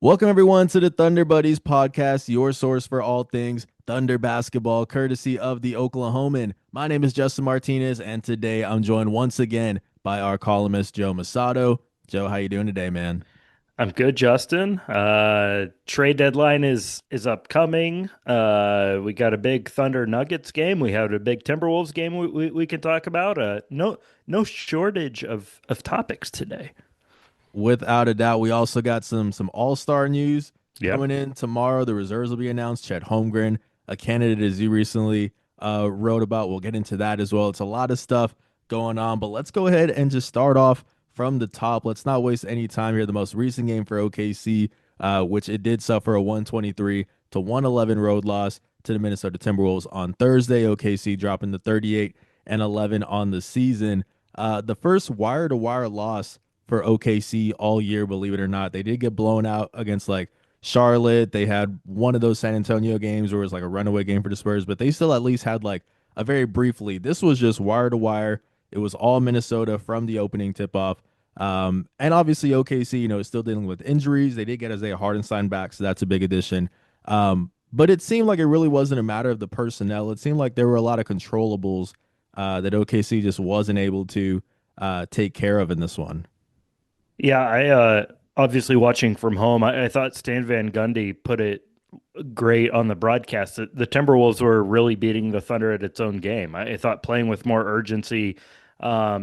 Welcome everyone to the Thunder Buddies podcast, your source for all things Thunder basketball, courtesy of the Oklahoman. My name is Justin Martinez, and today I'm joined once again by our columnist Joe Mussatto. Joe, how you doing today, man? I'm good, Justin. Trade deadline is upcoming. We got a big Thunder Nuggets game. We have a big Timberwolves game we can talk about. No shortage of topics today. Without a doubt, we also got some All-Star news coming Yep. in tomorrow. The reserves will be announced. Chet Holmgren, a candidate as you recently wrote about. We'll get into that as well. It's a lot of stuff going on, but let's go ahead and just start off from the top. Let's not waste any time here. The most recent game for OKC, which it did suffer a 123 to 111 road loss to the Minnesota Timberwolves on Thursday. OKC dropping to 38 and 11 on the season. The first wire-to-wire loss for OKC all year, believe it or not. They did get blown out against like Charlotte. They had one of those San Antonio games where it was like a runaway game for the Spurs, but they still at least had like a very brief lead. This was just wire to wire. It was all Minnesota from the opening tip off. And obviously OKC, is still dealing with injuries. They did get Isaiah Hartenstein back, so that's a big addition. But it seemed like it really wasn't a matter of the personnel. It seemed like there were a lot of controllables that OKC just wasn't able to take care of in this one. Yeah, I obviously watching from home, I thought Stan Van Gundy put it great on the broadcast. The Timberwolves were really beating the Thunder at its own game. I thought playing with more urgency,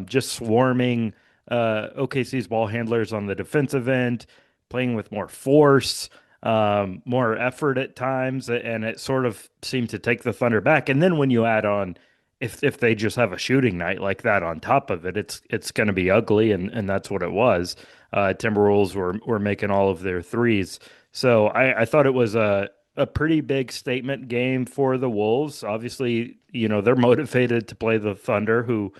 just swarming OKC's ball handlers on the defensive end, playing with more force, more effort at times, and it sort of seemed to take the Thunder back. And then when you add on, if they just have a shooting night like that on top of it, it's going to be ugly, and that's what it was. Timberwolves were making all of their threes. So I thought it was a pretty big statement game for the Wolves. Obviously, they're motivated to play the Thunder, who,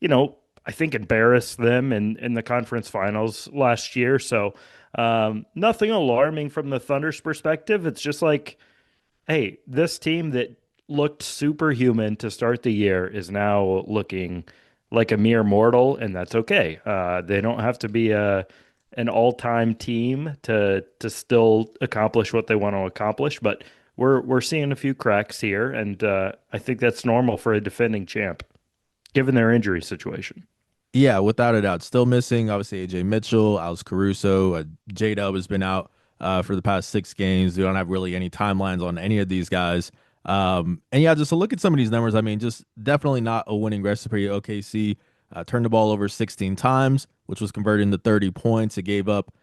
I think embarrassed them in the conference finals last year. So nothing alarming from the Thunder's perspective. It's just like, hey, this team that looked superhuman to start the year is now looking like a mere mortal, and that's okay. They don't have to be an all-time team to still accomplish what they want to accomplish, but we're seeing a few cracks here, and I think that's normal for a defending champ, given their injury situation. Yeah, without a doubt. Still missing, obviously, AJ Mitchell, Alex Caruso. J Dub has been out for the past 6 games. We don't have really any timelines on any of these guys. And yeah, just to look at some of these numbers, I mean, just definitely not a winning recipe. OKC turned the ball over 16 times, which was converted into 30 points. It gave up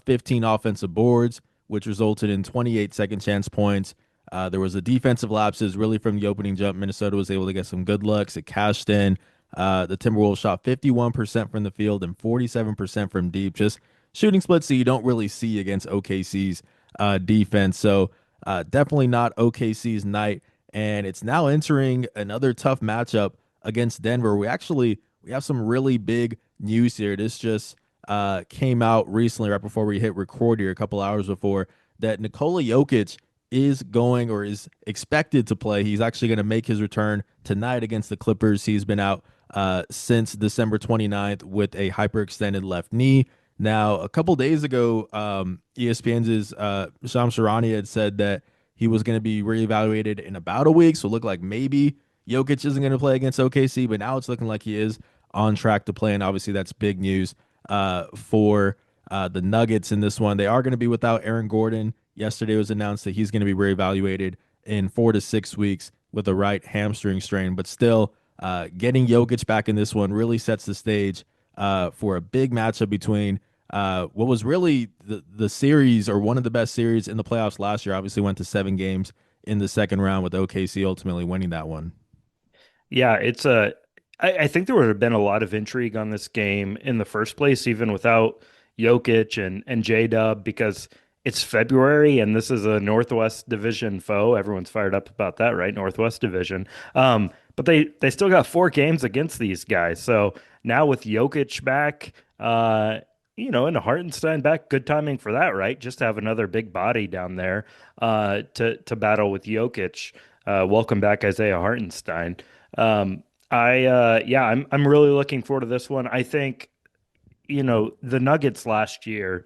15 offensive boards, which resulted in 28 second chance points. There was a defensive lapses really from the opening jump. Minnesota was able to get some good looks. It cashed in. The Timberwolves shot 51% from the field and 47% from deep. Just shooting splits that you don't really see against OKC's defense. So definitely not OKC's night. And it's now entering another tough matchup against Denver. We have some really big news here. This just came out recently, right before we hit record here, a couple hours before, that Nikola Jokic is going or is expected to play. He's actually going to make his return tonight against the Clippers. He's been out since December 29th with a hyperextended left knee. Now, a couple days ago, ESPN's Shams Charania had said that he was going to be reevaluated in about a week. So it looked like maybe Jokic isn't going to play against OKC, but now it's looking like he is on track to play. And obviously, that's big news for the Nuggets in this one. They are going to be without Aaron Gordon. Yesterday it was announced that he's going to be reevaluated in 4 to 6 weeks with a right hamstring strain, but still getting Jokic back in this one really sets the stage for a big matchup between what was really the series or one of the best series in the playoffs last year. Obviously, went to 7 games in the second round with OKC ultimately winning that one. Yeah, I think there would have been a lot of intrigue on this game in the first place, even without Jokic and J-Dub, because it's February and this is a Northwest Division foe. Everyone's fired up about that, right? Northwest Division. But they still got 4 games against these guys. So now with Jokic back, and Hartenstein back, good timing for that, right? Just to have another big body down there to battle with Jokic. Welcome back, Isaiah Hartenstein. I'm really looking forward to this one. I think, the Nuggets last year,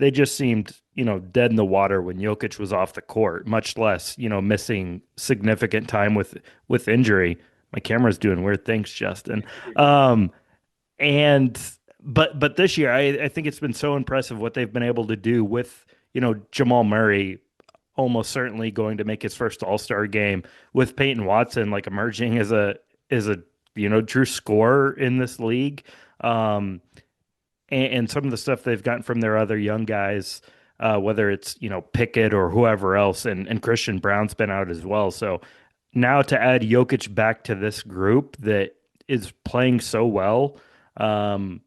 they just seemed, dead in the water when Jokic was off the court, much less, missing significant time with injury. My camera's doing weird things, Justin. Um, and but this year, I think it's been so impressive what they've been able to do with, Jamal Murray almost certainly going to make his first All-Star game, with Peyton Watson like emerging as a true scorer in this league. Um, and some of the stuff they've gotten from their other young guys, whether it's Pickett or whoever else, and Christian Brown's been out as well. So now to add Jokic back to this group that is playing so well, um,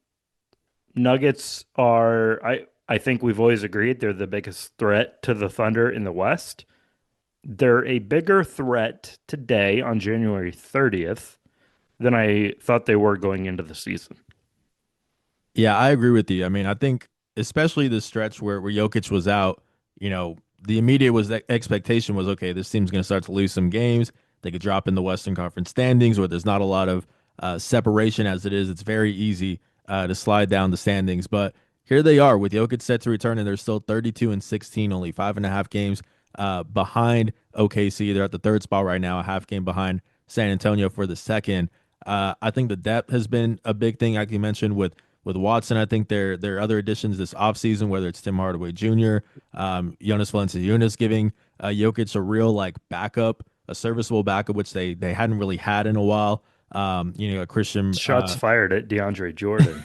Nuggets are I think we've always agreed they're the biggest threat to the Thunder in the West. They're a bigger threat today on January 30th than I thought they were going into the season. Yeah, I agree with you. I mean, I think especially the stretch where Jokic was out, the immediate was that expectation was okay, this team's going to start to lose some games. They could drop in the Western Conference standings where there's not a lot of separation as it is. It's very easy to slide down the standings. But here they are with Jokic set to return, and they're still 32 and 16, only 5.5 games behind OKC. They're at the third spot right now, a half game behind San Antonio for the second. I think the depth has been a big thing, like you mentioned, with Watson. I think there are other additions this offseason, whether it's Tim Hardaway Jr., Jonas Valanciunas giving Jokic a real like backup, a serviceable backup, which they hadn't really had in a while. A Christian. Shots fired at DeAndre Jordan.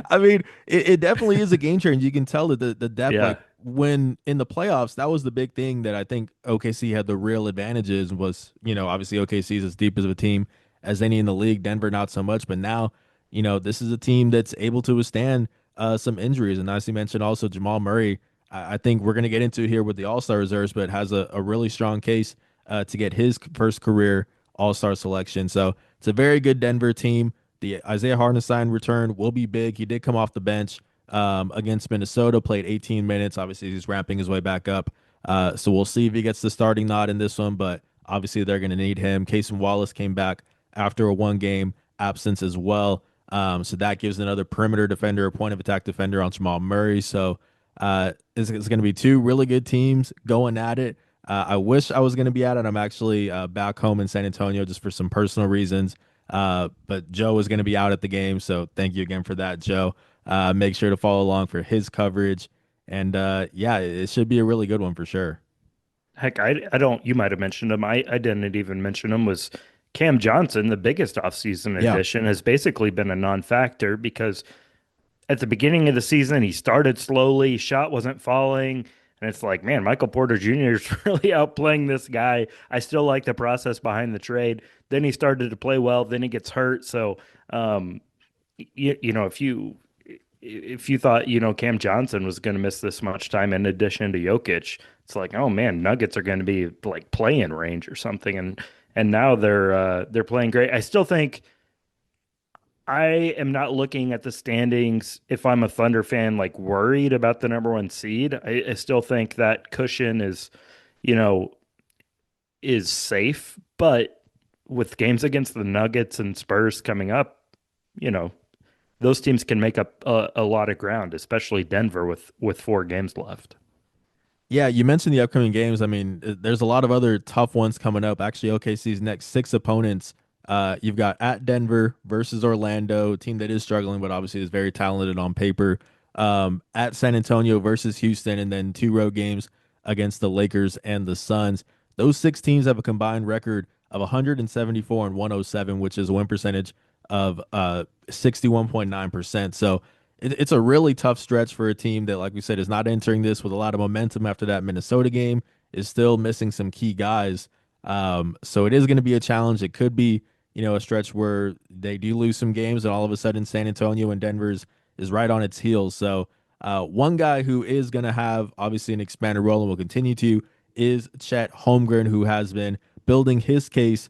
I mean, it definitely is a game changer. You can tell that the depth, Yeah. like when in the playoffs, that was the big thing that I think OKC had the real advantages was, obviously OKC is as deep as a team as any in the league. Denver, not so much. But now, this is a team that's able to withstand some injuries. And as you mentioned, also Jamal Murray, I think we're going to get into here with the All-Star reserves, but has a really strong case to get his first career All-Star selection. So it's a very good Denver team. The Isaiah Hartenstein return will be big. He did come off the bench against Minnesota, played 18 minutes. Obviously, he's ramping his way back up. So we'll see if he gets the starting nod in this one, but obviously they're going to need him. Casey Wallace came back after a one-game absence as well. So that gives another perimeter defender, a point of attack defender on Jamal Murray. So it's going to be two really good teams going at it. I wish I was going to be at it. I'm actually back home in San Antonio just for some personal reasons. But Joe is going to be out at the game. So thank you again for that, Joe. Make sure to follow along for his coverage. And yeah, it should be a really good one for sure. Heck, I don't, you might have mentioned him. I didn't even mention him, was Cam Johnson, the biggest offseason Yeah. addition, has basically been a non-factor because at the beginning of the season, he started slowly, shot wasn't falling. And it's like, man, Michael Porter Jr. is really outplaying this guy. I still like the process behind the trade. Then he started to play well. Then he gets hurt. So, um, if you thought Cam Johnson was going to miss this much time in addition to Jokic, it's like, oh man, Nuggets are going to be like play-in range or something, and now they're playing great. I still think I am not looking at the standings if I'm a Thunder fan like worried about the number one seed. I still think that cushion you know, is safe, but with games against the Nuggets and Spurs coming up, you know, those teams can make up a lot of ground, especially Denver with 4 games left. Yeah, you mentioned the upcoming games. I mean, there's a lot of other tough ones coming up. Actually, OKC's next six opponents, you've got at Denver versus Orlando, a team that is struggling, but obviously is very talented on paper. At San Antonio versus Houston, and then 2 road games against the Lakers and the Suns. Those six teams have a combined record of 174 and 107, which is a win percentage of 61.9%. So it's a really tough stretch for a team that, like we said, is not entering this with a lot of momentum after that Minnesota game, is still missing some key guys. So it is going to be a challenge. It could be, a stretch where they do lose some games and all of a sudden San Antonio and Denver's is right on its heels. So one guy who is going to have obviously an expanded role and will continue to is Chet Holmgren, who has been building his case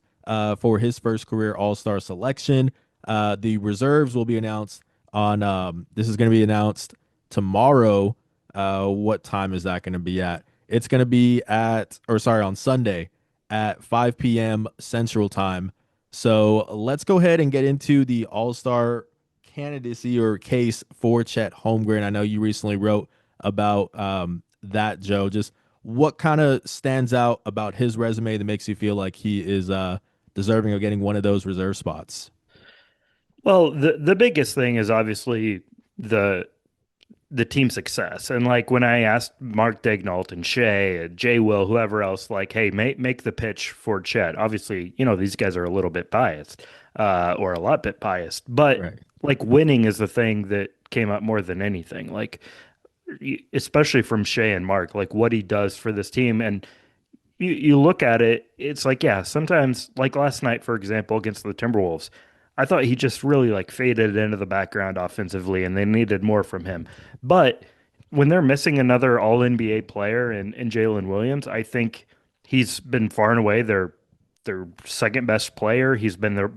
for his first career All-Star selection. The reserves will be announced on this is going to be announced tomorrow. What time is that going to be at? It's going to be on Sunday at 5 p.m. Central Time. So let's go ahead and get into the All-Star candidacy or case for Chet Holmgren. I know you recently wrote about that, Joe. Just what kind of stands out about his resume that makes you feel like he is deserving of getting one of those reserve spots? Well, the biggest thing is obviously the the team success. And like when I asked Mark Daignault and Shea, and Jay Will, whoever else, like, hey, make the pitch for Chet. Obviously, these guys are a little bit biased, or a lot bit biased, but Right. like winning is the thing that came up more than anything. Like, especially from Shea and Mark, like what he does for this team. And you look at it, it's like, yeah, sometimes, like last night, for example, against the Timberwolves, I thought he just really like faded into the background offensively, and they needed more from him. But when they're missing another All NBA player in Jalen Williams, I think he's been far and away their second best player. He's been their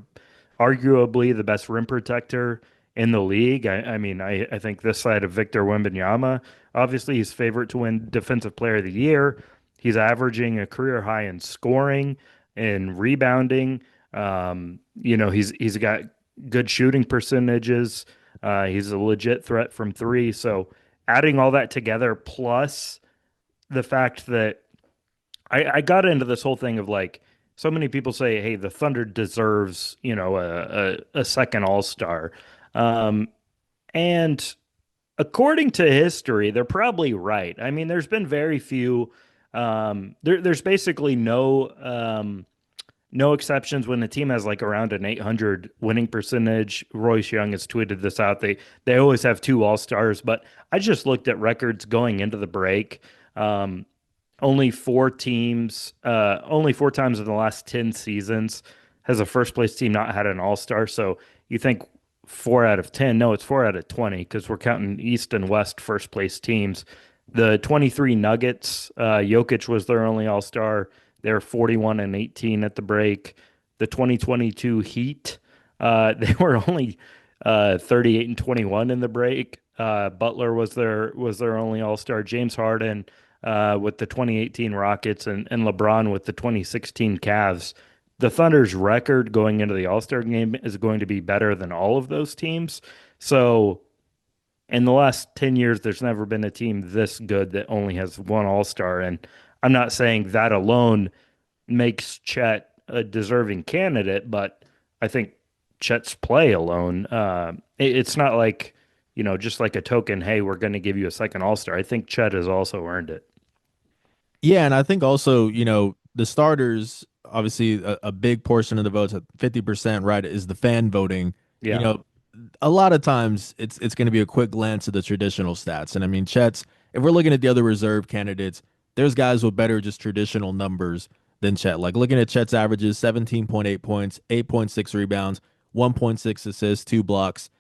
arguably the best rim protector in the league. I mean, I think this side of Victor Wembanyama, obviously he's favorite to win Defensive Player of the Year. He's averaging a career high in scoring and rebounding. He's got good shooting percentages. He's a legit threat from three. So adding all that together, plus the fact that I got into this whole thing of like so many people say, hey, the Thunder deserves, a second All-Star. Um, and according to history, they're probably right. I mean, there's been very few. There's basically no exceptions when the team has like around an 800 winning percentage. Royce Young has tweeted this out. They always have two All Stars, but I just looked at records going into the break. Um, only four times in the last 10 seasons has a first place team not had an All Star. So you think 4 out of 10? No, it's 4 out of 20 because we're counting East and West first place teams. The 23 Nuggets, Jokic was their only All Star. They're 41 and 18 at the break. The 2022 Heat, they were only 38 and 21 in the break. Butler was their only All Star. James Harden with the 2018 Rockets and LeBron with the 2016 Cavs. The Thunder's record going into the All Star game is going to be better than all of those teams. So in the last 10 years, there's never been a team this good that only has one All Star. And I'm not saying that alone makes Chet a deserving candidate, but I think Chet's play alone, it's not like, just like a token, hey, we're going to give you a second All Star. I think Chet has also earned it. Yeah, and I think also, the starters, obviously a big portion of the votes, at 50%, right, is the fan voting. You Yeah. know, a lot of times it's going to be a quick glance at the traditional stats. And I mean, Chet's, if we're looking at the other reserve candidates, there's guys with better just traditional numbers than Chet. Like looking at Chet's averages, 17.8 points, 8.6 rebounds, 1.6 assists, two blocks,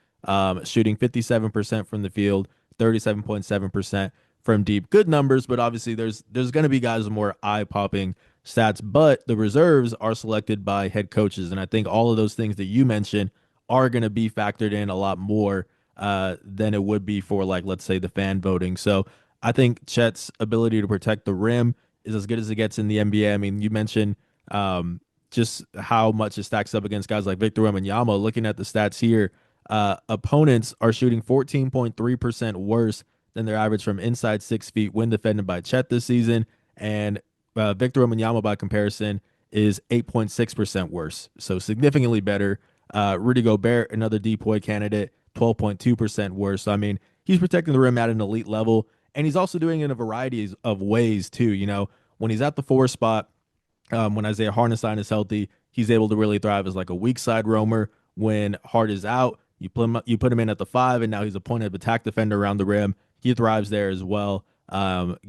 shooting 57% from the field, 37.7% from deep. Good numbers, but obviously there's going to be guys with more eye-popping stats, but the reserves are selected by head coaches, and I think all of those things that you mentioned are going to be factored in a lot more than it would be for, like, let's say, the fan voting. So I think Chet's ability to protect the rim is as good as it gets in the NBA. I mean, you mentioned just how much it stacks up against guys like Victor Wembanyama. Looking at the stats here, opponents are shooting 14.3% worse than their average from inside 6 feet when defended by Chet this season. And Victor Wembanyama, by comparison, is 8.6% worse. So significantly better. Rudy Gobert, another DPOY candidate, 12.2% worse. So, I mean, he's protecting the rim at an elite level. And he's also doing it in a variety of ways, too. When he's at the four spot, when Isaiah Hartenstein is healthy, he's able to really thrive as like a weak side roamer. When Hart is out, you put him in at the five, and now he's a point of attack defender around the rim. He thrives there as well,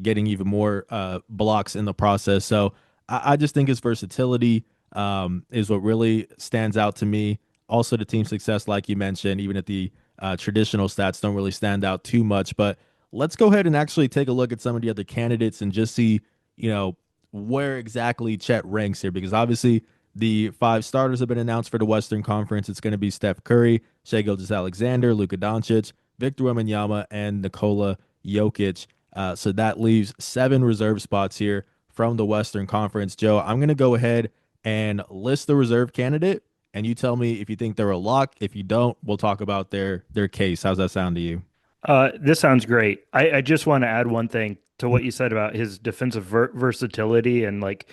getting even more blocks in the process. So I just think his versatility is what really stands out to me. Also, the team success, like you mentioned, even at the traditional stats don't really stand out too much. But let's go ahead and actually take a look at some of the other candidates and just see, you know, where exactly Chet ranks here, because obviously the five starters have been announced for the Western Conference. It's going to be Steph Curry, Shai Gilgeous-Alexander, Luka Doncic, Victor Wembanyama, and Nikola Jokic. So that leaves 7 reserve spots here from the Western Conference. Joe, I'm going to go ahead and list the reserve candidate, and you tell me if you think they're a lock. If you don't, we'll talk about their case. How's that sound to you? This sounds great. I just want to add one thing to what you said about his defensive versatility and like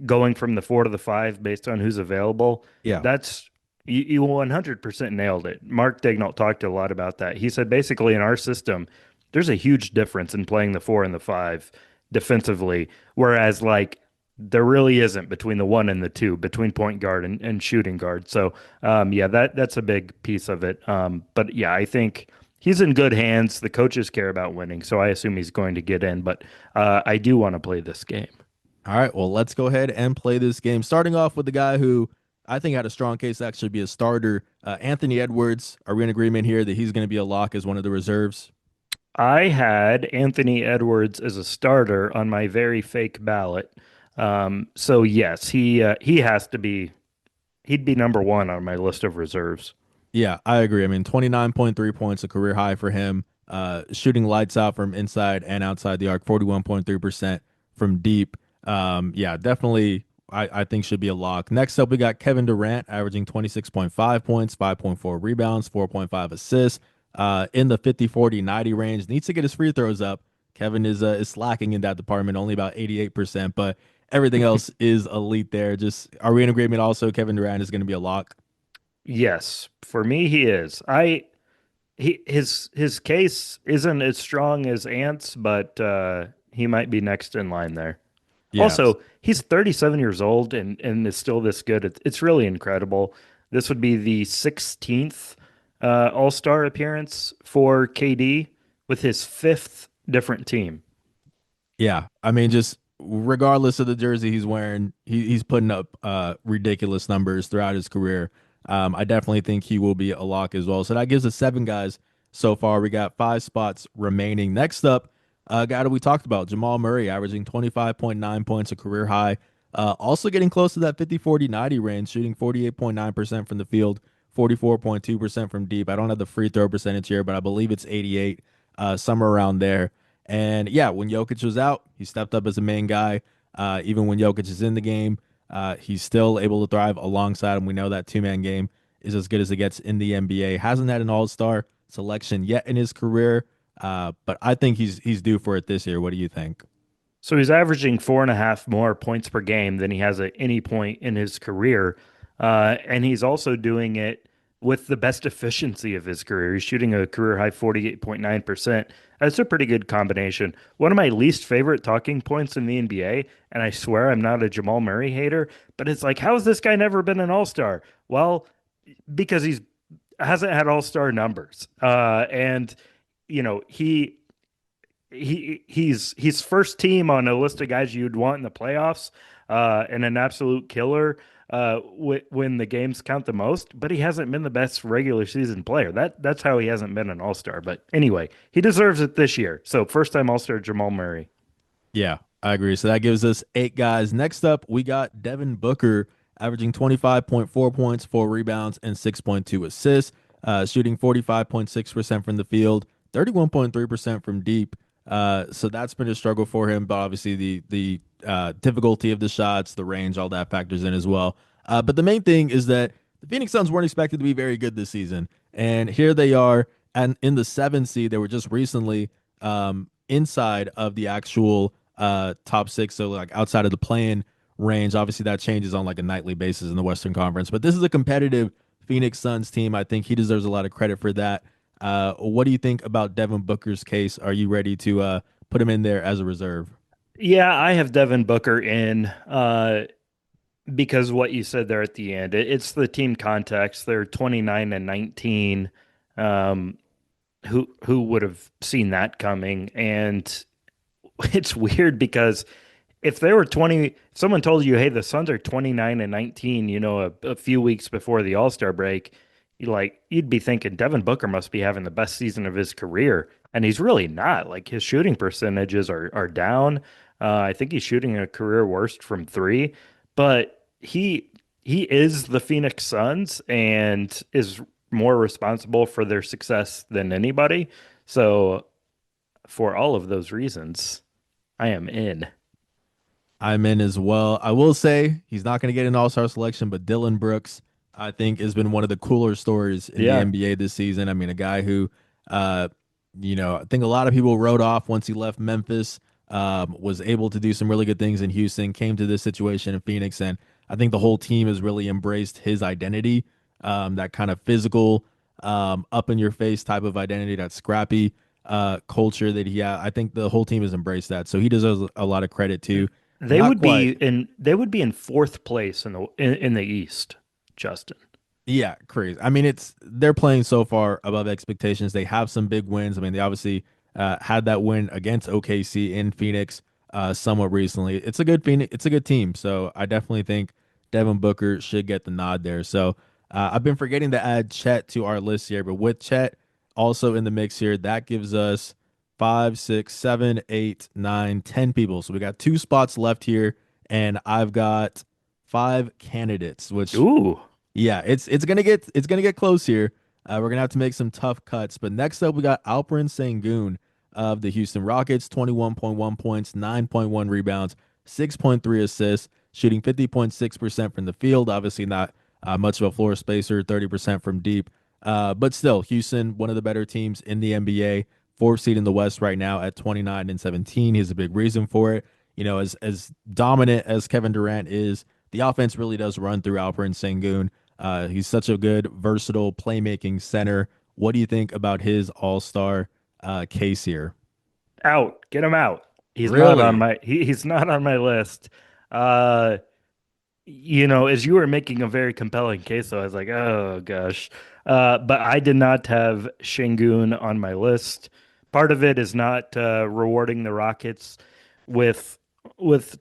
going from the four to the five based on who's available. Yeah. That's you 100% nailed it. Mark Daignault talked a lot about that. He said basically in our system, there's a huge difference in playing the four and the five defensively, whereas like there really isn't between the one and the two, between point guard and shooting guard. So yeah, that's a big piece of it. But yeah, I think he's in good hands. The coaches care about winning, so I assume he's going to get in. But I do want to play this game. All right, well, let's go ahead and play this game. Starting off with the guy who I think had a strong case to actually be a starter, Anthony Edwards. Are we in agreement here that he's going to be a lock as one of the reserves? I had Anthony Edwards as a starter on my very fake ballot. So yes, he has to be. He'd be number one on my list of reserves. Yeah, I agree. I mean, 29.3 points, a career high for him. Shooting lights out from inside and outside the arc, 41.3% from deep. Yeah, definitely, I think should be a lock. Next up, we got Kevin Durant averaging 26.5 points, 5.4 rebounds, 4.5 assists, in the 50, 40, 90 range. Needs to get his free throws up. Kevin is slacking in that department, only about 88%, but everything else is elite there. Just are we in agreement also Kevin Durant is going to be a lock? Yes, for me he is. His case isn't as strong as Ant's, but he might be next in line there. Yeah. Also, he's 37 years old and is still this good. It's really incredible. This would be the 16th All-Star appearance for KD with his fifth different team. Yeah, I mean, just regardless of the jersey he's wearing, he's putting up ridiculous numbers throughout his career. I definitely think he will be a lock as well. So that gives us seven guys so far. We got five spots remaining. Next up, a guy that we talked about, Jamal Murray, averaging 25.9 points, a career high. Also getting close to that 50, 40, 90 range, shooting 48.9% from the field, 44.2% from deep. I don't have the free throw percentage here, but I believe it's 88, somewhere around there. And yeah, when Jokic was out, he stepped up as a main guy. Even when Jokic is in the game, he's still able to thrive alongside him. We know that two-man game is as good as it gets in the NBA. Hasn't had an all-star selection yet in his career, but I think he's due for it this year. What do you think? So he's averaging 4.5 more points per game than he has at any point in his career. And he's also doing it with the best efficiency of his career. He's shooting a career high 48.9%. That's a pretty good combination. One of my least favorite talking points in the NBA, and I swear I'm not a Jamal Murray hater, but it's like, how has this guy never been an all-star? Well, because he's hasn't had all-star numbers. And you know, he's first team on a list of guys you'd want in the playoffs, and an absolute killer when the games count the most. But he hasn't been the best regular season player. That's how he hasn't been an All Star. But anyway, he deserves it this year. So first time All Star Jamal Murray. Yeah, I agree. So that gives us eight guys. Next up, we got Devin Booker averaging 25.4 points, four rebounds, and 6.2 assists, shooting 45.6% from the field, 31.3% from deep. So that's been a struggle for him, but obviously the difficulty of the shots, the range, all that factors in as well. But the main thing is that the Phoenix Suns weren't expected to be very good this season, and here they are, and in the seventh seed, they were just recently inside of the actual top six, so like outside of the play-in range. Obviously, that changes on like a nightly basis in the Western Conference, but this is a competitive Phoenix Suns team. I think he deserves a lot of credit for that. What do you think about Devin Booker's case? Are you ready to put him in there as a reserve? Yeah, I have Devin Booker in because what you said there at the end. It's the team context. They're 29 and 19. Um, who would have seen that coming? And it's weird because if they were 20, if someone told you, hey, the Suns are 29 and 19, a few weeks before the All-Star break, you'd be thinking Devin Booker must be having the best season of his career. And he's really not. Like his shooting percentages are down. I think he's shooting a career worst from three, but he is the Phoenix Suns and is more responsible for their success than anybody. So for all of those reasons, I am in. I'm in as well. I will say he's not going to get an all-star selection, but Dylan Brooks, I think, has been one of the cooler stories in the Yeah. NBA this season. I mean, a guy who uh, I think a lot of people wrote off once he left Memphis, was able to do some really good things in Houston, came to this situation in Phoenix, and I think the whole team has really embraced his identity, that kind of physical, up in your face type of identity, that scrappy culture that he had. I think the whole team has embraced that, so he deserves a lot of credit too. Not quite. They would be in fourth place in the East, Justin. Yeah, crazy. I mean, they're playing so far above expectations. They have some big wins. I mean, they obviously had that win against OKC in Phoenix somewhat recently. It's a good Phoenix. It's a good team. So I definitely think Devin Booker should get the nod there. So I've been forgetting to add Chet to our list here, but with Chet also in the mix here, that gives us five, six, seven, eight, nine, 10 people. So we got two spots left here, and I've got five candidates, which Ooh. yeah, it's gonna get close here. We're gonna have to make some tough cuts. But next up, we got Alperen Sengun of the Houston Rockets, 21.1 points, 9.1 rebounds, 6.3 assists, shooting 50.6% from the field. Obviously, not much of a floor spacer, 30% from deep. But still, Houston, one of the better teams in the NBA, fourth seed in the West right now at 29 and 17. He's a big reason for it. As dominant as Kevin Durant is, the offense really does run through Alperen Sengun. He's such a good, versatile playmaking center. What do you think about his all-star case here? Out. Get him out. Really? He's not on my list. Uh as you were making a very compelling case, so I was like, oh gosh. But I did not have Şengün on my list. Part of it is not rewarding the Rockets with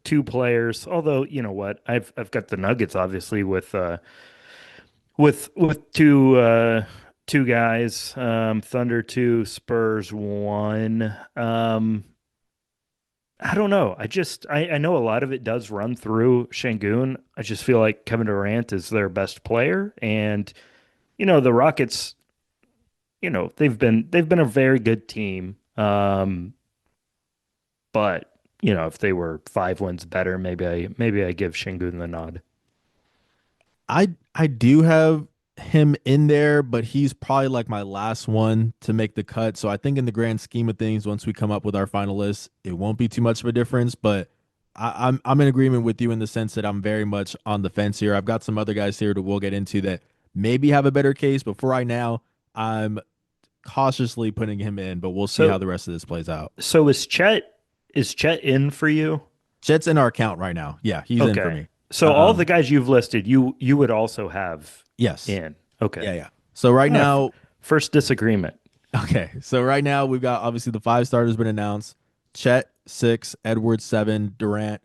two players. Although, you know what? I've got the Nuggets obviously with two guys, Thunder two, Spurs one. I don't know. I know a lot of it does run through Şengün. I just feel like Kevin Durant is their best player, and the Rockets. They've been a very good team. But if they were 5 wins better, maybe I give Şengün the nod. I do have him in there, but he's probably like my last one to make the cut. So I think in the grand scheme of things, once we come up with our final list, it won't be too much of a difference. But I'm in agreement with you in the sense that I'm very much on the fence here. I've got some other guys here that we'll get into that maybe have a better case, but for right now, I'm cautiously putting him in, but we'll see how So the rest of this plays out. so is Chet in for you? Chet's in our account right now. Yeah, he's in for Okay. me. So all the Um, guys you've listed, you would also have yes. in. Okay. Yeah, yeah. So right Ah, f- now, First disagreement. okay. So right now we've got obviously the five starters been announced. Chet six, Edwards seven, Durant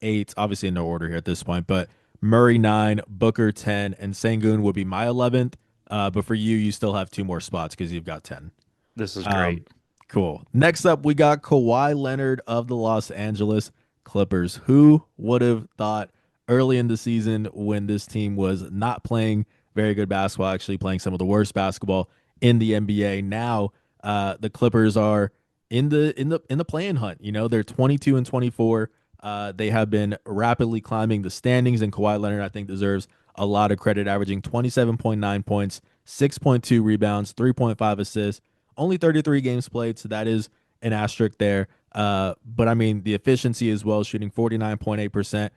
eight. Obviously in no order here at this point, but Murray nine, Booker 10, and Sangoon would be my 11th. But for you, you still have two more spots because you've got 10. This is Um, great. cool. Next up, we got Kawhi Leonard of the Los Angeles Clippers. Who would have thought early in the season when this team was not playing very good basketball, actually playing some of the worst basketball in the NBA? Now, the Clippers are in the playing hunt. They're 22 and 24. They have been rapidly climbing the standings, and Kawhi Leonard, I think, deserves a lot of credit, averaging 27.9 points, 6.2 rebounds, 3.5 assists, only 33 games played, so that is an asterisk there. But I mean, the efficiency as well, shooting 49.8%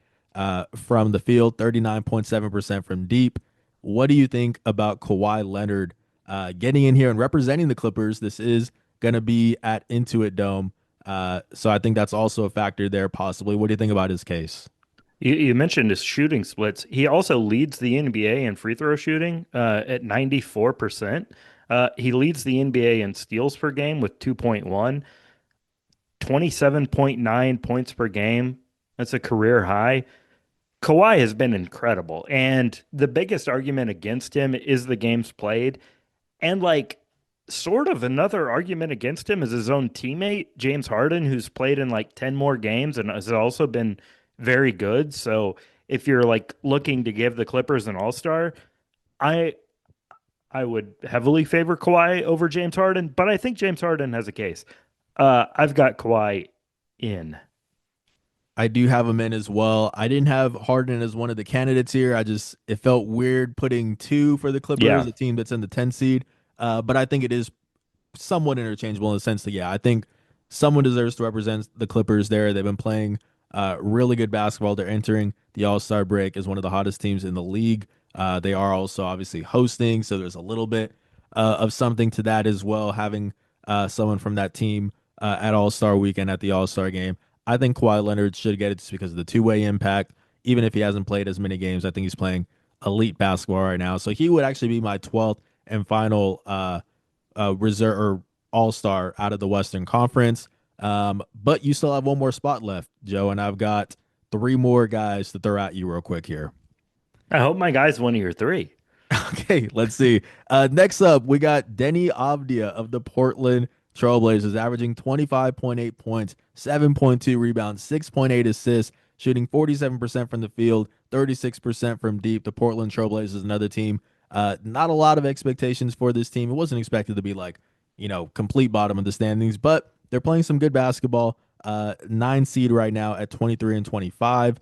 from the field, 39.7% from deep. What do you think about Kawhi Leonard getting in here and representing the Clippers? This is going to be at Intuit Dome. So I think that's also a factor there, possibly. What do you think about his case? You mentioned his shooting splits. He also leads the NBA in free throw shooting at 94%. He leads the NBA in steals per game with 2.1, 27.9 points per game. That's a career high. Kawhi has been incredible. And the biggest argument against him is the games played. And sort of another argument against him is his own teammate, James Harden, who's played in like 10 more games and has also been very good. So if you're looking to give the Clippers an all-star, I I would heavily favor Kawhi over James Harden, but I think James Harden has a case. I've got Kawhi in. I do have him in as well. I didn't have Harden as one of the candidates here. It felt weird putting two for the Clippers, Yeah. a team that's in the 10 seed. But I think it is somewhat interchangeable in the sense that, yeah, I think someone deserves to represent the Clippers there. They've been playing really good basketball. They're entering the All-Star break as one of the hottest teams in the league. They are also obviously hosting, so there's a little bit of something to that as well, having someone from that team at All-Star weekend at the All-Star game. I think Kawhi Leonard should get it just because of the two-way impact. Even if he hasn't played as many games, I think he's playing elite basketball right now. So he would actually be my 12th and final reserve or all star out of the Western Conference. But you still have one more spot left, Joe, and I've got three more guys to throw at you real quick here. I hope my guy's one of your three. Okay, let's see. Next up, we got Denny Avdia of the Portland Trailblazers, averaging 25.8 points, 7.2 rebounds, 6.8 assists, shooting 47% from the field, 36% from deep. The Portland Trailblazers, another team. Not a lot of expectations for this team. It wasn't expected to be like, complete bottom of the standings, but they're playing some good basketball. Nine seed right now at 23 and 25.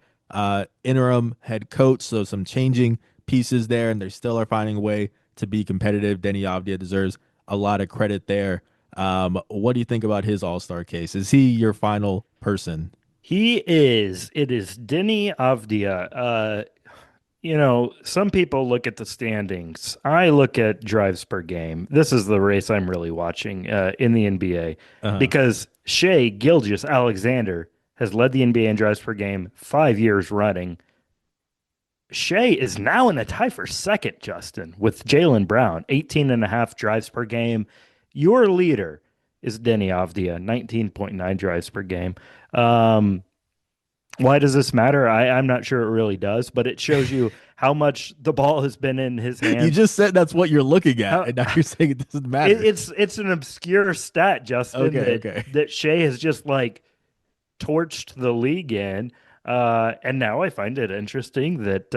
Interim head coach, so some changing pieces there, and they still are finding a way to be competitive. Denny Avdia deserves a lot of credit there. What do you think about his All-Star case? Is he your final person? He is. It is Denny Avdia. Some people look at the standings. I look at drives per game. This is the race I'm really watching in the NBA Uh-huh. because Shea Gilgeous Alexander has led the NBA in drives per game 5 years running. Shea is now in the tie for second, Justin, with Jalen Brown, 18 and a half drives per game. Your leader is Denny Avdia, 19.9 drives per game. Um, why does this matter? I'm not sure it really does, but it shows you how much the ball has been in his You hands. just said that's what you're looking at, How and now you're saying it doesn't matter. it's an obscure stat, Justin, Okay, that okay. Shea has just like torched the league in. And now I find it interesting that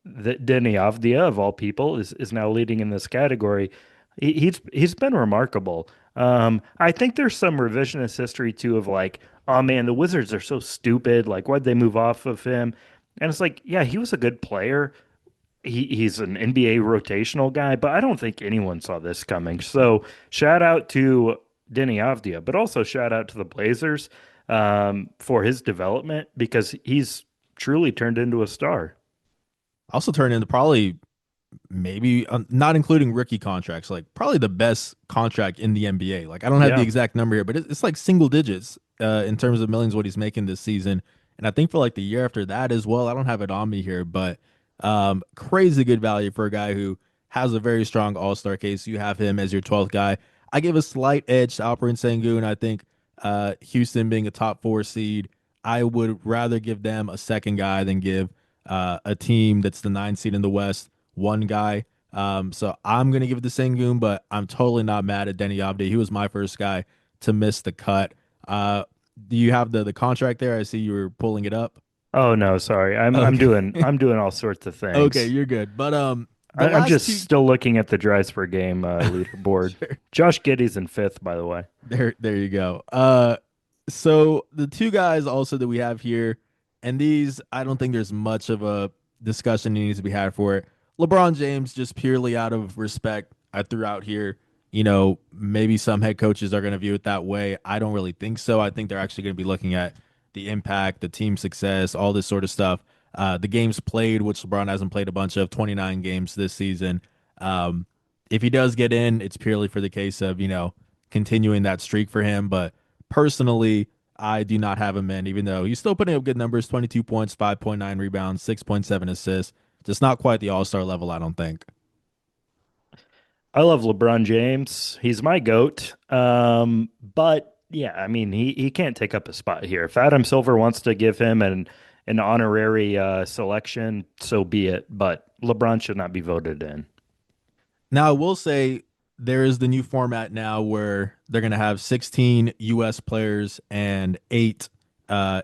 Denny Avdia, of all people, is now leading in this category. He's been remarkable. I think there's some revisionist history too of like, oh man, the Wizards are so stupid. Like, why'd they move off of him? And it's like, yeah, he was a good player. He's an NBA rotational guy, but I don't think anyone saw this coming. So shout out to Denny Avdia, but also shout out to the Blazers for his development because he's truly turned into a star. Also turned into probably maybe not including rookie contracts, like probably the best contract in the NBA. Like I don't have the Yeah. exact number here, but it's like single digits in terms of millions what he's making this season. And I think for like the year after that as well. I don't have it on me here, but crazy good value for a guy who has a very strong all-star case. You have him as your 12th guy. I give a slight edge to Alperen Sengun. I think Houston being a top four seed, I would rather give them a second guy than give a team that's the 9 seed in the West one guy. So I'm gonna give it to Sengun, but I'm totally not mad at Denny Avdi. He was my first guy to miss the cut. Uh, do you have the contract there? I see you were pulling it up. Oh no, sorry. I'm Okay, doing all sorts of okay, things. you're good. But the I'm last just two, still looking at the drives per game leaderboard. sure. Josh Giddey's in fifth, by the way. There you go. So the two guys also that we have here, and these I don't think there's much of a discussion that needs to be had for it. LeBron James, just purely out of respect, I threw out here. Maybe some head coaches are going to view it that way. I don't really think so. I think they're actually going to be looking at the impact, the team success, all this sort of stuff. The games played, which LeBron hasn't played a bunch of, 29 games this season. Um, if he does get in, it's purely for the case of, continuing that streak for him. But personally, I do not have him in, even though he's still putting up good numbers, 22 points, 5.9 rebounds, 6.7 assists. Just not quite the all-star level, I don't think. I love LeBron James. He's my goat. But yeah, I mean, he can't take up a spot here. If Adam Silver wants to give him an honorary selection, so be it. But LeBron should not be voted in. Now, I will say there is the new format now where they're going to have 16 U.S. players and 8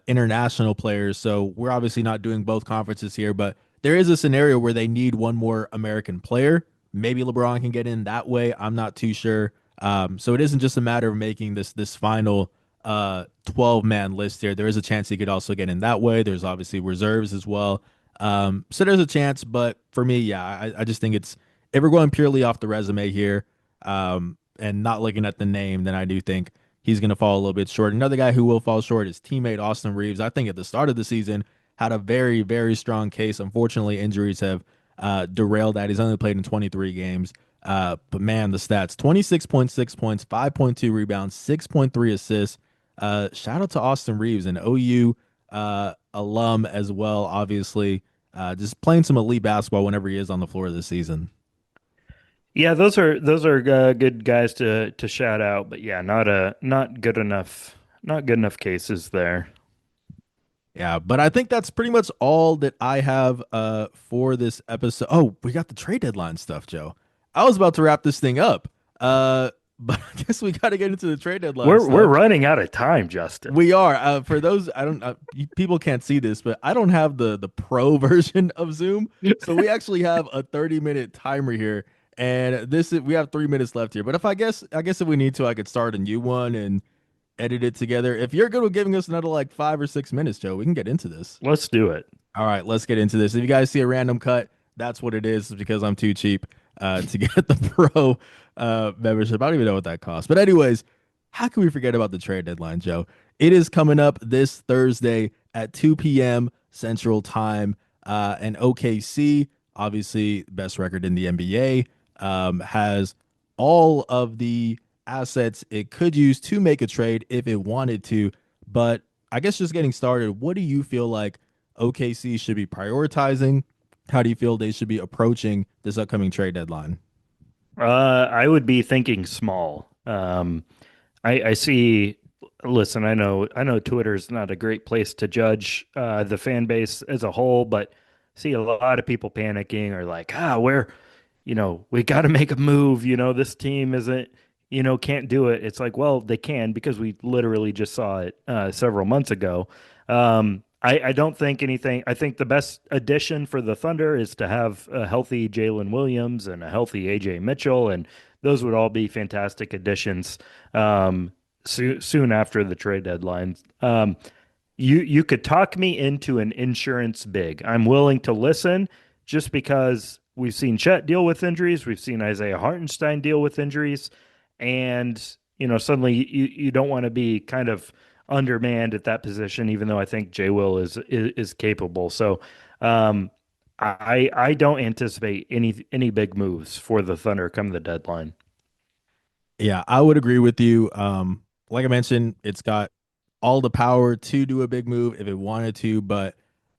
international players. So we're obviously not doing both conferences here, but there is a scenario where they need one more American player. Maybe LeBron can get in that way. I'm not too sure. So it isn't just a matter of making this final 12-man list here. There is a chance he could also get in that way. There's obviously reserves as well. So there's a chance, but for me, yeah, I just think it's if we're going purely off the resume here, and not looking at the name, then I do think he's going to fall a little bit short. Another guy who will fall short is teammate Austin Reeves. I think at the start of the season had a very, very strong case. Unfortunately, injuries have derailed that. He's only played in 23 games. But man, the stats 26.6 points, 5.2 rebounds, 6.3 assists. Shout out to Austin Reeves, an OU alum as well, obviously. Just playing some elite basketball whenever he is on the floor this season. Yeah, those are good guys to shout out, but yeah, not good enough cases there. Yeah, but I think that's pretty much all that I have for this episode. Oh, we got the trade deadline stuff, Joe. I was about to wrap this thing up. But I guess we got to get into the trade deadline We're stuff. running out of time, Justin. We are. For those I don't people can't see this, but I don't have the pro version of Zoom. So we actually have a 30-minute timer here, and this is we have 3 minutes left here. But if I guess if we need to, I could start a new one and edit it together. If you're good with giving us another like 5 or 6 minutes, Joe, we can get into this. Let's do it. All right, let's get into this. If you guys see a random cut, that's what it is because I'm too cheap to get the pro membership. I don't even know what that costs. But anyways, how can we forget about the trade deadline, Joe? It is coming up this Thursday at 2 p.m. Central Time. And OKC, obviously best record in the NBA, has all of the assets it could use to make a trade if it wanted to. But I guess just getting started, what do you feel like OKC should be prioritizing? How do you feel they should be approaching this upcoming trade deadline? I would be thinking small. I see. Listen, I know Twitter's not a great place to judge the fan base as a whole, but see a lot of people panicking or like, we got to make a move. This team isn't, can't do it. It's like, well, they can because we literally just saw it several months ago. I don't think anything. I think the best addition for the Thunder is to have a healthy Jalen Williams and a healthy AJ Mitchell, and those would all be fantastic additions soon after the trade deadline. You could talk me into an insurance big. I'm willing to listen just because we've seen Chet deal with injuries, we've seen Isaiah Hartenstein deal with injuries, and suddenly you don't want to be kind of undermanned at that position, even though I think Jay Will is capable. So I don't anticipate any big moves for the Thunder come the deadline. Yeah, I would agree with you. Like I mentioned, it's got all the power to do a big move if it wanted to, but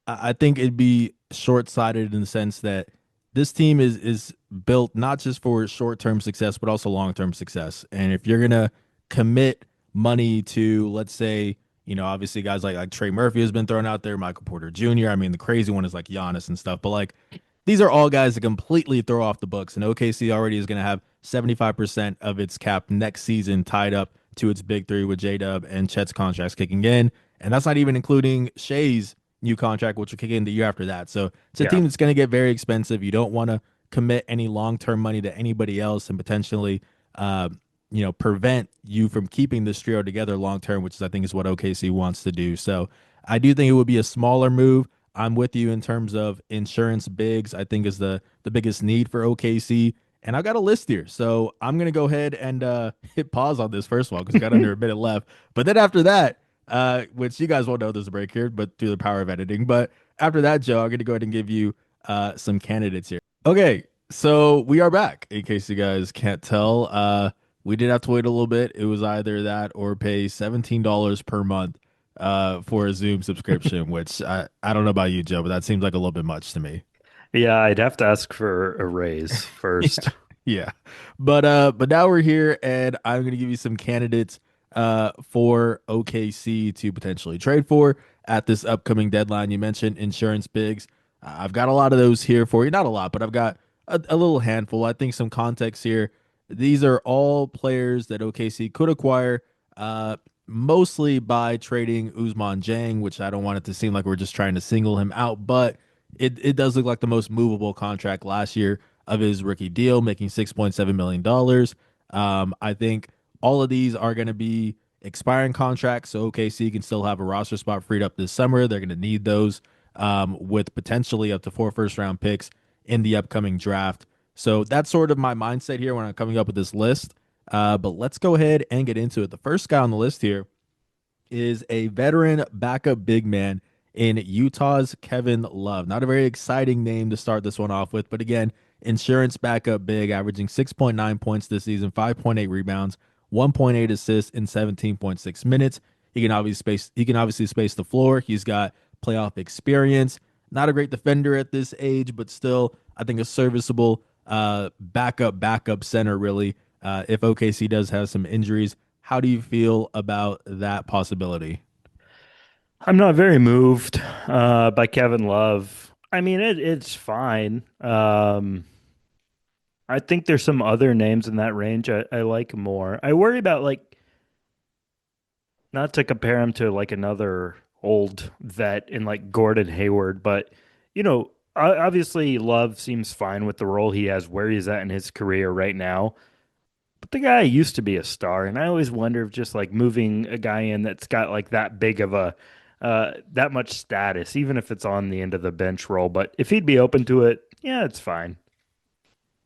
I think it'd be short-sighted in the sense that this team is built not just for short-term success, but also long-term success. And if you're gonna commit money to, let's say, obviously guys like Trey Murphy has been thrown out there, Michael Porter Jr. I mean, the crazy one is like Giannis and stuff, but like these are all guys that completely throw off the books. And OKC already is going to have 75% of its cap next season tied up to its big three with J Dub and Chet's contracts kicking in. And that's not even including Shea's new contract, which will kick in the year after that. So it's a Yeah. team that's going to get very expensive. You don't want to commit any long term money to anybody else and potentially, prevent you from keeping this trio together long term, which is, I think, is what OKC wants to do. So I do think it would be a smaller move. I'm with you in terms of insurance bigs. I think is the biggest need for OKC, and I got a list here, so I'm gonna go ahead and hit pause on this first of all because we got under a minute left. But then after that, which you guys won't know there's a break here, but through the power of editing. But after that, Joe, I'm gonna go ahead and give you some candidates here. Okay, so we are back. In case you guys can't tell, we did have to wait a little bit. It was either that or pay $17 per month for a Zoom subscription, which I don't know about you, Joe, but that seems like a little bit much to me. Yeah, I'd have to ask for a raise Yeah. first. Yeah. But now we're here and I'm gonna give you some candidates for OKC to potentially trade for at this upcoming deadline. You mentioned insurance bigs. I've got a lot of those here for you. Not a lot, but I've got a little handful. I think some context here. These are all players that OKC could acquire, mostly by trading Usman Jang, which I don't want it to seem like we're just trying to single him out, but it does look like the most movable contract last year of his rookie deal, making $6.7 million. I think all of these are going to be expiring contracts, so OKC can still have a roster spot freed up this summer. They're going to need those with potentially up to 4 first-round picks in the upcoming draft. So that's sort of my mindset here when I'm coming up with this list. But let's go ahead and get into it. The first guy on the list here is a veteran backup big man in Utah's Kevin Love. Not a very exciting name to start this one off with, but again, insurance backup big, averaging 6.9 points this season, 5.8 rebounds, 1.8 assists in 17.6 minutes. He can obviously space the floor. He's got playoff experience. Not a great defender at this age, but still, I think a serviceable backup center really. If OKC does have some injuries, how do you feel about that possibility? I'm not very moved by Kevin Love. I mean, it's fine. I think there's some other names in that range I like more. I worry about like not to compare him to like another old vet in like Gordon Hayward, but obviously Love seems fine with the role he has where he's at in his career right now. But the guy used to be a star, and I always wonder if just like moving a guy in that's got like that big of a that much status, even if it's on the end of the bench role. But if he'd be open to it, yeah, it's fine.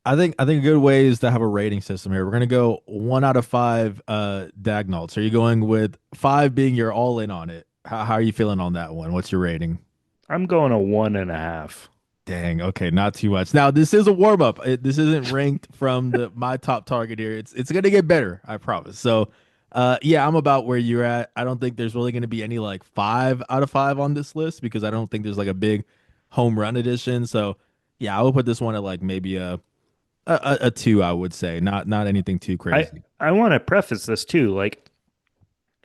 I think a good way is to have a rating system here. We're gonna go 1 out of 5 Dagnalds. Are you going with 5 being your all in on it? How are you feeling on that one? What's your rating? I'm going a 1.5. Dang, okay, not too much. Now this is a warm up. This isn't ranked from the my top target here. It's gonna get better, I promise. So, yeah, I'm about where you're at. I don't think there's really gonna be any like 5 out of 5 on this list because I don't think there's like a big home run edition. So, yeah, I would put this one at like maybe a 2. I would say not anything too I crazy. I want to preface this too. Like,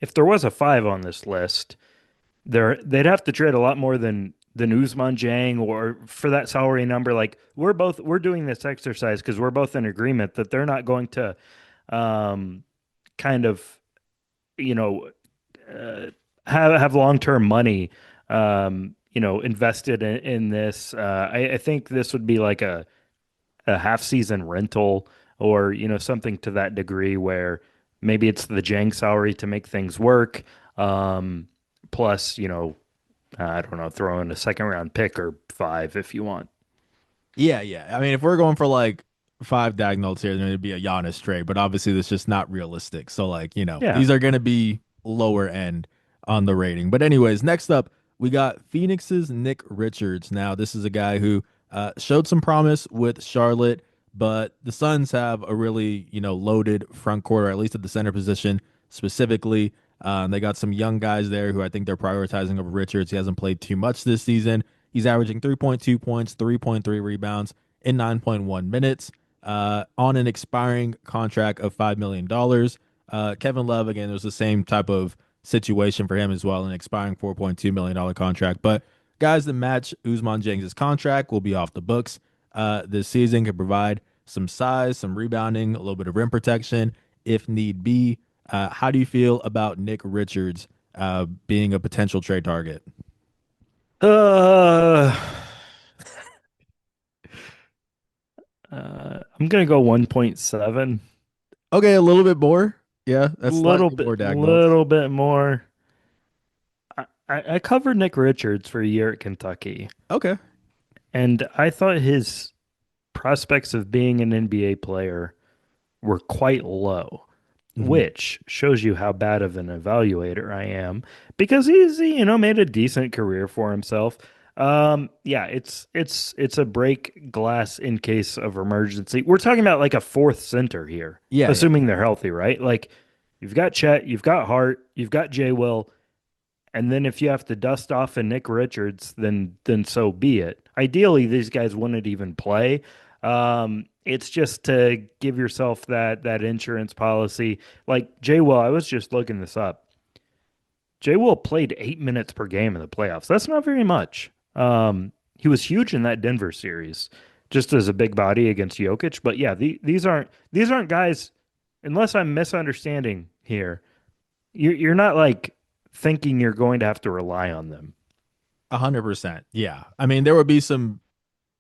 if there was a 5 on this list, they'd have to trade a lot more than Usman Jang or for that salary number. Like we're doing this exercise because we're both in agreement that they're not going to um kind of you know uh, have long-term money invested in this. I think this would be like a half season rental or something to that degree where maybe it's the Jang salary to make things work. Plus, I don't know, throw in a second round pick or 5 if you want. Yeah, yeah. I mean, if we're going for like 5 Dagnalds here, then it'd be a Giannis trade, but obviously that's just not realistic. So, like, Yeah. these are going to be lower end on the rating. But, anyways, next up, we got Phoenix's Nick Richards. Now, this is a guy who showed some promise with Charlotte, but the Suns have a really, loaded front court, or at least at the center position specifically. They got some young guys there who I think they're prioritizing over Richards. He hasn't played too much this season. He's averaging 3.2 points, 3.3 rebounds in 9.1 minutes on an expiring contract of $5 million. Kevin Love, again, it was the same type of situation for him as well, an expiring $4.2 million contract. But guys that match Usman Jang's contract will be off the books this season, can provide some size, some rebounding, a little bit of rim protection if need be. How do you feel about Nick Richards being a potential trade target? Uh, I'm gonna go 1.7. Okay, a little bit more. Yeah, that's Little slightly bit, more Dagnalds. little bit more. I covered Nick Richards for a year at Kentucky, Okay. and I thought his prospects of being an NBA player were quite low, Hmm. which shows you how bad of an evaluator I am because he's made a decent career for himself. Yeah, it's a break glass in case of emergency. We're talking about like a fourth center here, Yeah, yeah. assuming they're healthy, right? Like you've got Chet, you've got Hart, you've got Jay Will, and then if you have to dust off a Nick Richards, then so be it. Ideally, these guys wouldn't even play. It's just to give yourself that insurance policy. Like Jay Will, I was just looking this up. Jay Will played 8 minutes per game in the playoffs. That's not very much. He was huge in that Denver series, just as a big body against Jokic. But yeah, these aren't guys. Unless I'm misunderstanding here, you're not like thinking you're going to have to rely on them. 100%. Yeah. I mean, there would be some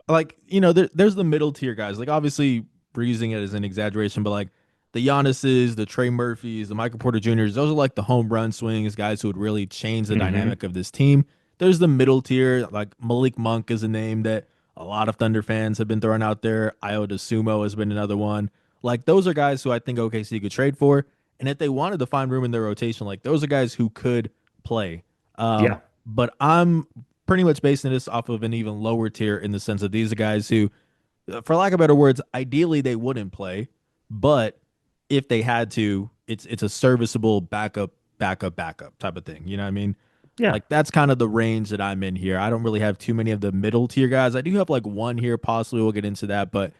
like there's the middle tier guys. Like obviously, we're using it as an exaggeration, but like the Giannis's, the Trey Murphys, the Michael Porter Juniors, those are like the home run swings, guys who would really change the Hmm. dynamic of this team. There's the middle tier, like Malik Monk is a name that a lot of Thunder fans have been throwing out there. Io DeSumo has been another one. Like those are guys who I think OKC could trade for. And if they wanted to find room in their rotation, like those are guys who could play. Yeah. But I'm pretty much basing this off of an even lower tier in the sense that these are guys who, for lack of better words, ideally they wouldn't play, but if they had to, it's a serviceable backup type of thing. You know what I mean? Yeah. Like that's kind of the range that I'm in here. I don't really have too many of the middle tier guys. I do have like one here, possibly we'll get into that, but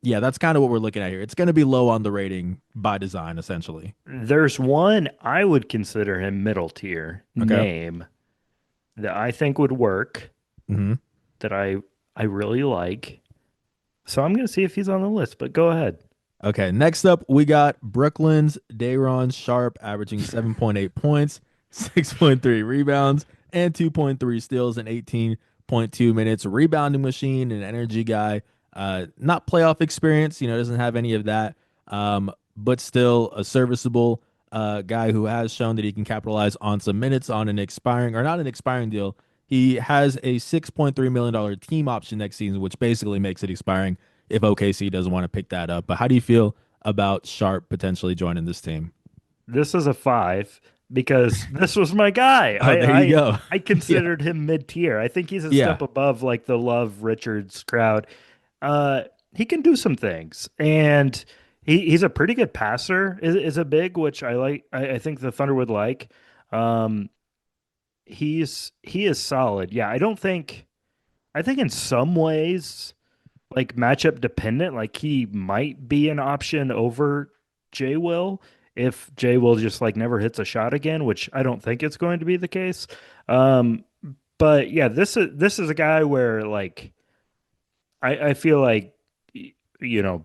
yeah, that's kind of what we're looking at here. It's going to be low on the rating by design, essentially. There's one I would consider him middle tier Okay. name that I think would work, hmm that I really like. So I'm going to see if he's on the list, but go ahead. Okay, next up, we got Brooklyn's Dayron Sharp averaging 7.8 points, 6.3 rebounds, and 2.3 steals in 18.2 minutes. Rebounding machine, an energy guy. Not playoff experience, doesn't have any of that, but still a serviceable guy who has shown that he can capitalize on some minutes on an expiring, or not an expiring deal. He has a $6.3 million team option next season, which basically makes it expiring if OKC doesn't want to pick that up. But how do you feel about Sharp potentially joining this team? This is a five because this was my guy. Oh, there you go. I Yeah. considered him mid tier. I think he's a Yeah. step above like the Love Richards crowd. He can do some things, and he's a pretty good passer. Is a big, which I like. I think the Thunder would like. Um, he is solid. Yeah, I don't think. I think in some ways, like matchup dependent, like he might be an option over Jay Will if Jay Will just like never hits a shot again, which I don't think it's going to be the case. Um, but yeah, this is a guy where like I feel like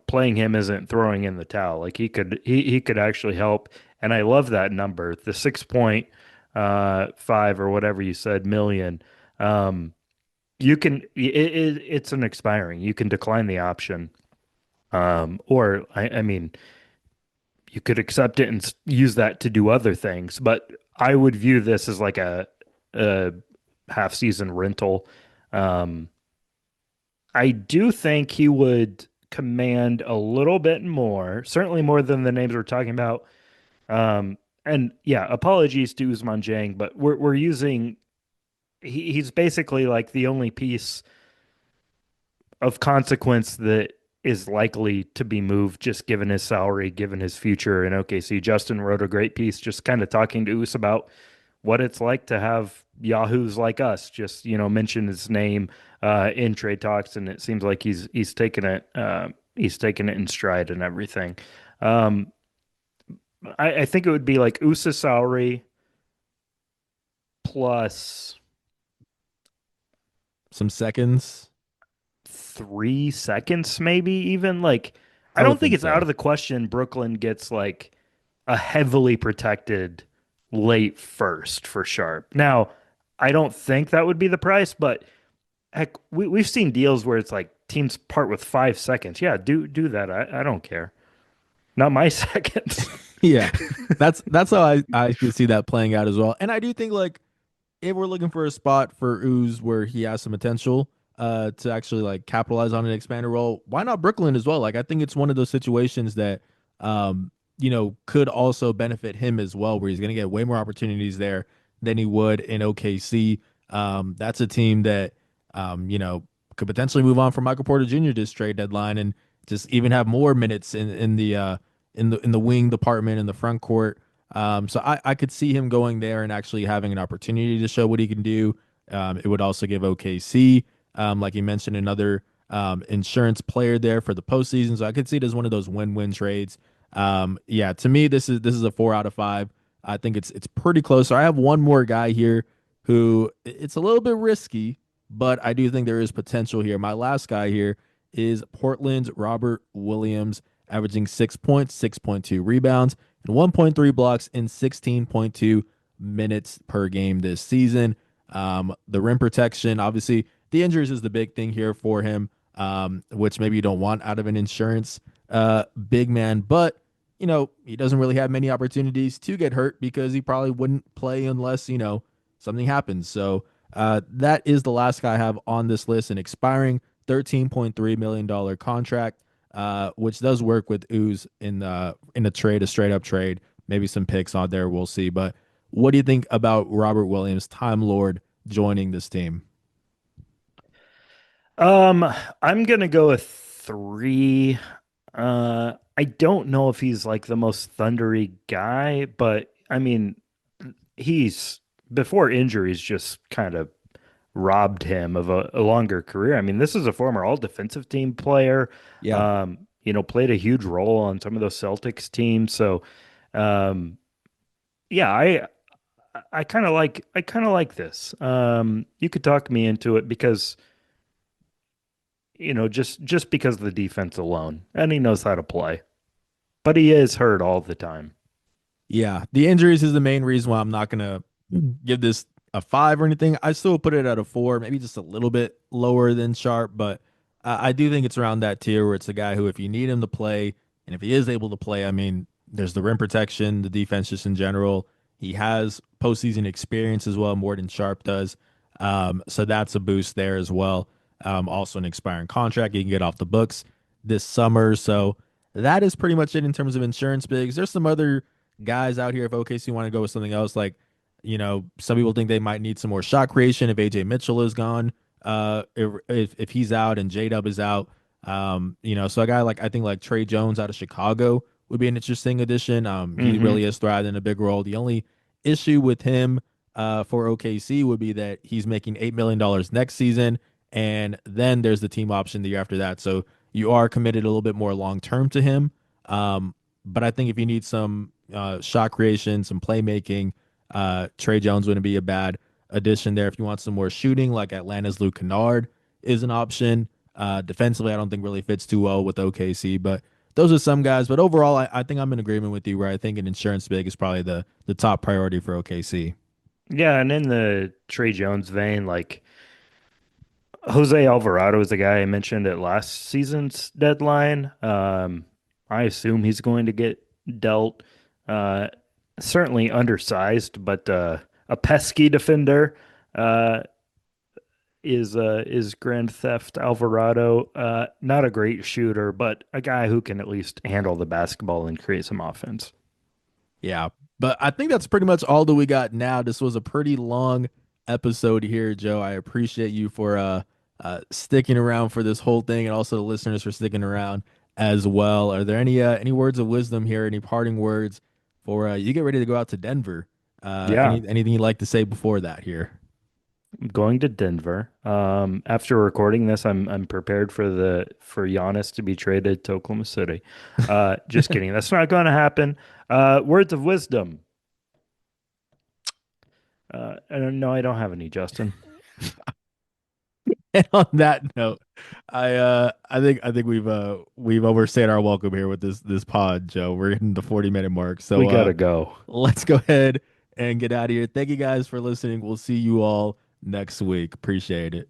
playing him isn't throwing in the towel. Like he could actually help, and I love that number, the 6.5 or whatever you said million. Um, you can it's an expiring. You can decline the option. Or I mean, you could accept it and use that to do other things, but I would view this as like a half season rental. Um, I do think he would command a little bit more, certainly more than the names we're talking about. And yeah, apologies to Usman Jang, but we're using he's basically like the only piece of consequence that is likely to be moved just given his salary, given his future in OKC. Justin wrote a great piece just kind of talking to us about what it's like to have yahoos like us just, mention his name in trade talks, and it seems like he's taken it in stride and everything. Um, I think it would be like USA salary plus Some seconds. 3 seconds, maybe even like I I don't would think think it's out so. of the question Brooklyn gets like a heavily protected late first for Sharp. Now, I don't think that would be the price, but heck, we've seen deals where it's like teams part with 5 seconds. Yeah, do that. I don't care. Not my seconds. Yeah. That's how I could see that playing out as well. And I do think like if we're looking for a spot for Ooze where he has some potential to actually like capitalize on an expander role, why not Brooklyn as well? Like I think it's one of those situations that could also benefit him as well, where he's gonna get way more opportunities there than he would in OKC. That's a team that could potentially move on from Michael Porter Jr. this trade deadline and just even have more minutes in the wing department in the front court. So I could see him going there and actually having an opportunity to show what he can do. It would also give OKC, like you mentioned, another insurance player there for the postseason. So I could see it as one of those win-win trades. Yeah, to me, this is a 4 out of 5. I think it's pretty close. So I have one more guy here who it's a little bit risky, but I do think there is potential here. My last guy here is Portland's Robert Williams, averaging 6 points, 6.2 rebounds, and 1.3 blocks in 16.2 minutes per game this season. The rim protection, obviously, the injuries is the big thing here for him, which maybe you don't want out of an insurance big man. But, he doesn't really have many opportunities to get hurt because he probably wouldn't play unless, something happens. So that is the last guy I have on this list, an expiring $13.3 million contract. which does work with Ooze in a trade, a straight up trade. Maybe some picks on there. We'll see. But what do you think about Robert Williams, Time Lord, joining this team? Um, I'm gonna go with three. I don't know if he's like the most thundery guy, but I mean, he's before injuries just kind of robbed him of a longer career. I mean, this is a former all defensive team player. Yeah. Played a huge role on some of those Celtics teams. So, um, yeah, I kind of like this. You could talk me into it because just because of the defense alone, and he knows how to play, but he is hurt all the time. Yeah, the injuries is the main reason why I'm not gonna give this a five or anything. I still put it at a four, maybe just a little bit lower than Sharp, but I do think it's around that tier where it's a guy who, if you need him to play, and if he is able to play, I mean, there's the rim protection, the defense just in general. He has postseason experience as well, more than Sharp does. So that's a boost there as well. Also an expiring contract he can get off the books this summer. So that is pretty much it in terms of insurance bigs. There's some other guys out here if OKC want to go with something else. Like, some people think they might need some more shot creation if AJ Mitchell is gone. If he's out and J Dub is out, so a guy like I think like Trey Jones out of Chicago would be an interesting addition. He Hmm. really has thrived in a big role. The only issue with him for OKC would be that he's making $8 million next season, and then there's the team option the year after that. So you are committed a little bit more long term to him. But I think if you need some shot creation, some playmaking, Trey Jones wouldn't be a bad addition there. If you want some more shooting, like Atlanta's Luke Kennard is an option. Defensively, I don't think really fits too well with OKC, but those are some guys. But overall, I think I'm in agreement with you where I think an insurance big is probably the top priority for OKC. Yeah, and in the Trey Jones vein, like Jose Alvarado is the guy I mentioned at last season's deadline. I assume he's going to get dealt. Uh, Certainly undersized, but a pesky defender. Uh, is Grand Theft Alvarado. Not a great shooter, but a guy who can at least handle the basketball and create some offense. Yeah. But I think that's pretty much all that we got now. This was a pretty long episode here, Joe. I appreciate you for sticking around for this whole thing and also the listeners for sticking around as well. Are there any words of wisdom here, any parting words for you get ready to go out to Denver? Yeah, Anything you'd like to say before that here? I'm going to Denver. After recording this, I'm prepared for Giannis to be traded to Oklahoma City. Just kidding. That's not going to happen. Words of wisdom. I don't know. I don't have any, Justin. And on that note, I think we've overstayed our welcome here with this pod, Joe. We're hitting the 40-minute mark. We So gotta go. let's go ahead and get out of here. Thank you guys for listening. We'll see you all next week. Appreciate it.